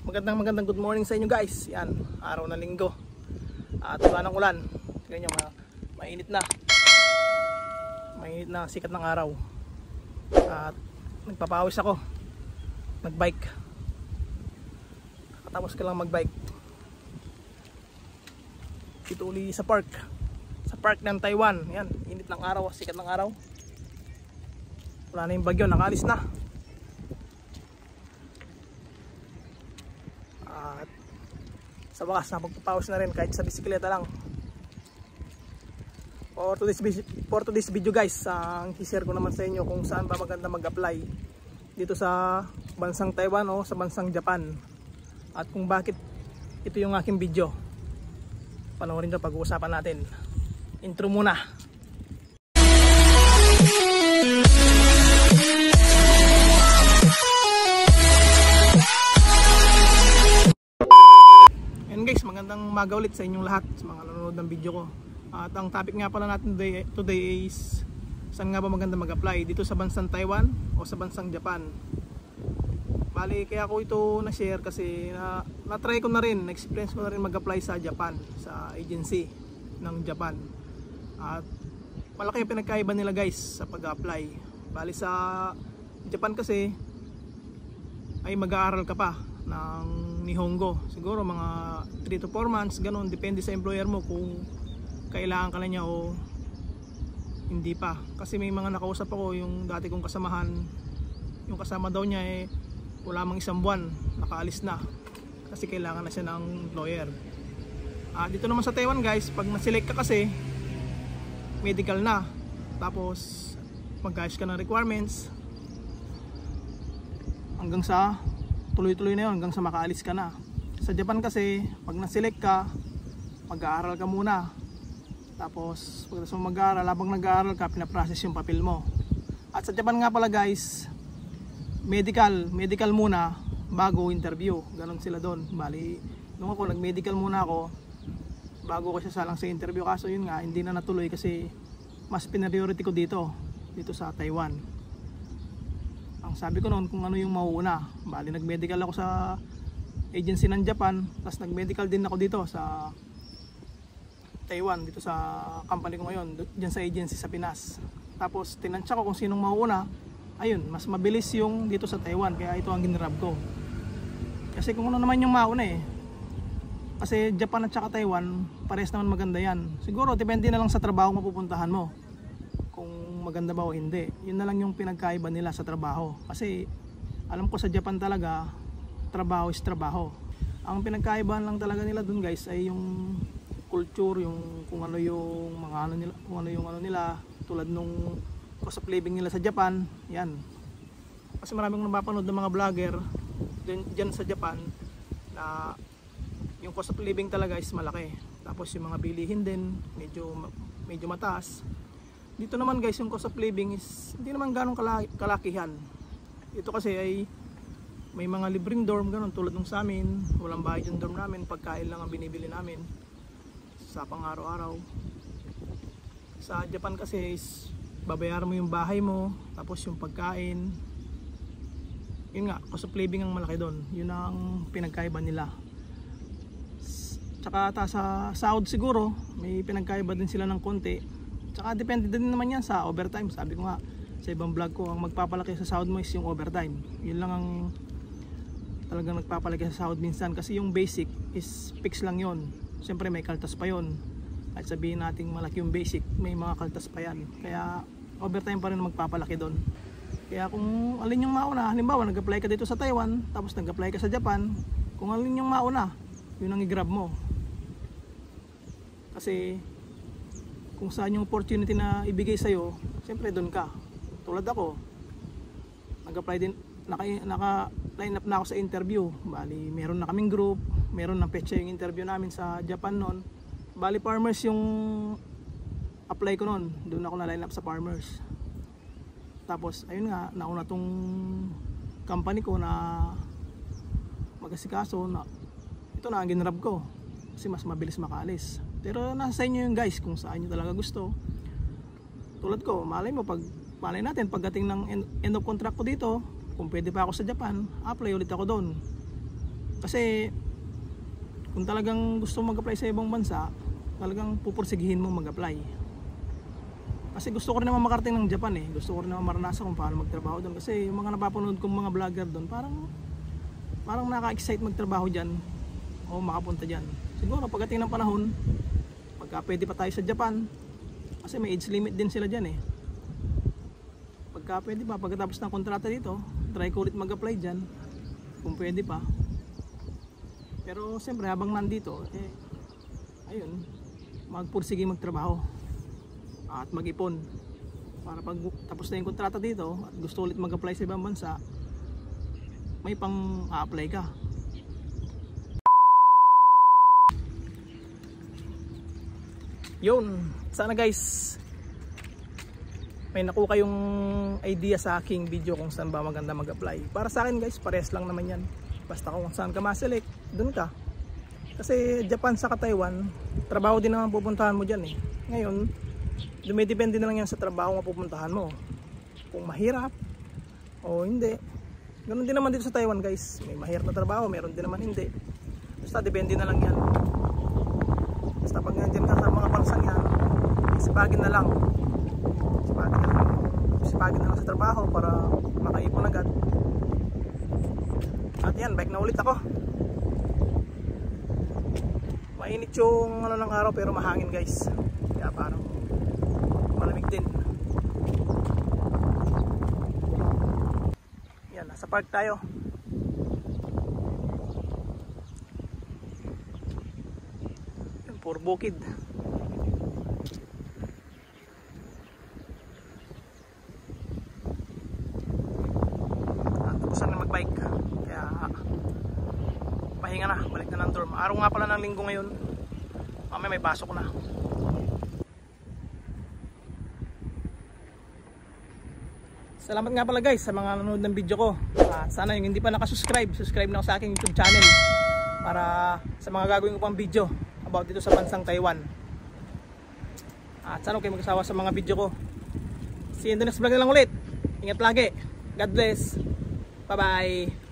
Magandang good morning sa inyo guys. Yan, araw na linggo. At wala ng ulan. Tingnan nyo, mainit na. Mainit na sikat ng araw. At nagpapawis ako. Nagbike. Katapos ko lang magbike. Dito uli sa park. Sa park ng Taiwan. Yan, init ng araw, sikat ng araw. Wala na yung bagyo, nakaalis na. At sa wakas napagpapawis na rin kahit sa bisikleta lang. For today's video guys, ang i-share ko naman sa inyo kung saan ba maganda mag-apply dito sa bansang Taiwan o sa bansang Japan. At kung bakit ito yung aking video. Panoorin nyo, pag-uusapan natin. Intro muna. Guys, magandang umaga ulit sa inyong lahat, sa mga nanonood ng video ko. At ang topic nga pala natin today is saan nga ba maganda mag-apply, dito sa bansang Taiwan o sa bansang Japan. Bali, kaya ko ito na-share kasi na-try ko na rin, na-experience ko na rin mag-apply sa Japan, sa agency ng Japan. At malaki yung pinagkaiba nila guys sa pag-apply. Bali sa Japan kasi ay mag-aaral ka pa ng Nihongo, siguro mga 3 to 4 months, ganun, depende sa employer mo kung kailangan ka na niya o hindi pa. Kasi may mga nakausap ako, yung dati kong kasamahan, yung kasama daw niya wala mang 1 buwan, nakaalis na kasi kailangan na siya ng employer. Dito naman sa Taiwan guys, pag na-select ka kasi medical na, tapos mag-ayos ka ng requirements hanggang sa tuloy-tuloy na yun hanggang sa makaalis ka na. Sa Japan kasi pag na-select ka, mag-aaral ka muna, tapos pag mag-aaral, habang nag-aaral ka, pinaprocess yung papel mo. At sa Japan nga pala guys, medical muna bago interview, ganon sila doon. Bali, nung ako nag-medical muna ako bago ko siya salang sa interview, kaso yun nga hindi na natuloy kasi mas priority ko dito sa Taiwan. Ang sabi ko noon kung ano yung mauuna. Bali, nag-medical ako sa agency ng Japan, tapos nag-medical din ako dito sa Taiwan, dito sa company ko ngayon, dyan sa agency sa Pinas. Tapos tinansya ko kung sinong mauuna. Ayun, mas mabilis yung dito sa Taiwan, kaya ito ang ginrab ko. Kasi kung ano naman yung mauna kasi Japan at saka Taiwan, parehas naman maganda yan. Siguro depende na lang sa trabaho mapupuntahan mo, maganda ba o hindi. Yun na lang yung pinagkaiba nila sa trabaho. Kasi alam ko sa Japan talaga, trabaho is trabaho. Ang pinagkaibahan lang talaga nila dun guys ay yung culture, yung kung ano yung mga ano nila, kung ano yung ano nila, tulad nung cost of living nila sa Japan. Yan. Kasi maraming napapanood ng mga vlogger dyan sa Japan na yung cost of living talaga is malaki. Tapos yung mga bilihin din medyo mataas. Dito naman guys, yung cost of living is hindi naman ganong kalakihan. Ito kasi ay may mga libreng dorm ganun, tulad nung sa amin, walang bayad yung dorm namin, pagkain lang ang binibili namin sa pang araw-araw. Sa Japan kasi is babayaran mo yung bahay mo, tapos yung pagkain. Yun nga, cost of living ang malaki doon. Yun ang pinagkaiba nila. Tsaka sa sahod siguro, may pinagkaiba din sila ng konti. Saka depende din naman yan sa overtime. Sabi ko nga sa ibang vlog ko, ang magpapalaki sa sahod mo is yung overtime. Yun lang ang talagang nagpapalaki sa sahod minsan. Kasi yung basic is fix lang yun. Siyempre may kaltas pa yun. At sabihin natin malaki yung basic, may mga kaltas pa yan. Kaya overtime pa rin magpapalaki doon. Kaya kung alin yung mauna, halimbawa nag-apply ka dito sa Taiwan, tapos nag-apply ka sa Japan, kung alin yung mauna, yun ang i-grab mo. Kasi kung saan yung opportunity na ibigay sa'yo, siyempre doon ka. Tulad ako, nag-apply din, naka-line up na ako sa interview. Bali, meron na kaming group, meron na petsa yung interview namin sa Japan noon. Bali, Farmers yung apply ko noon. Doon ako na-line up sa Farmers. Tapos, ayun nga, nauna tong company ko na mag-asikaso na ito na ang ginrab ko. Kasi mas mabilis makaalis. Pero nasa inyo yung guys kung saan nyo talaga gusto. Tulad ko, malay natin pagdating ng end of contract ko dito, kung pwede pa ako sa Japan, apply ulit ako doon. Kasi kung talagang gusto mag-apply sa ibang bansa, talagang pupursigihin mo mag-apply. Kasi gusto ko rin naman makarating ng Japan eh. Gusto ko rin naman maranasan kung paano magtrabaho doon. Kasi yung mga napapanood kong mga vlogger doon, parang naka-excite magtrabaho dyan o makapunta dyan. Siguro pagdating ng panahon, pagka pwede pa tayo sa Japan, kasi may age limit din sila dyan eh. Pagka pwede pa, pagkatapos ng kontrata dito, try ko ulit mag-apply dyan kung pwede pa. Pero siyempre habang nandito, ayun, magpursige magtrabaho at mag-ipon para pag tapos na yung kontrata dito at gusto ulit mag-apply sa ibang bansa, may pang a-apply ka. Yun, sana guys may nakuha kayong idea sa aking video kung saan ba maganda mag-apply. Para sa akin guys, pares lang naman yan. Basta kung saan ka ma-select, dun ka. Kasi Japan sa Taiwan, trabaho din naman pupuntahan mo dyan eh. Ngayon, dumidepende na lang yan sa trabaho na pupuntahan mo. Kung mahirap o hindi. Ganun din naman dito sa Taiwan guys. May mahirap na trabaho, meron din naman hindi. Basta depende na lang yan. Basta pag nandiyan ka sa mga bansang yan, sipagin na lang. Sipagin na lang sa trabaho para makaipon agad. At yan, bike na ulit ako. Mainit yung ng araw pero mahangin guys. Kaya parang malamig din. Yan, nasa park tayo. Yan, puro bukid. Tapos na magbike. Kaya pahinga na, balik na ng dorm. Araw nga pala ng linggo ngayon. Mamaya may pasok na. Salamat nga pala guys sa mga nanonood ng video ko. Sana yung hindi pa nakasubscribe, subscribe na ako sa aking YouTube channel para sa mga gagawin ko pang video about dito sa bansang Taiwan. At sana kayo magkasawa sa mga video ko. See you in the next vlog na lang ulit. Ingat lagi. God bless. Bye bye.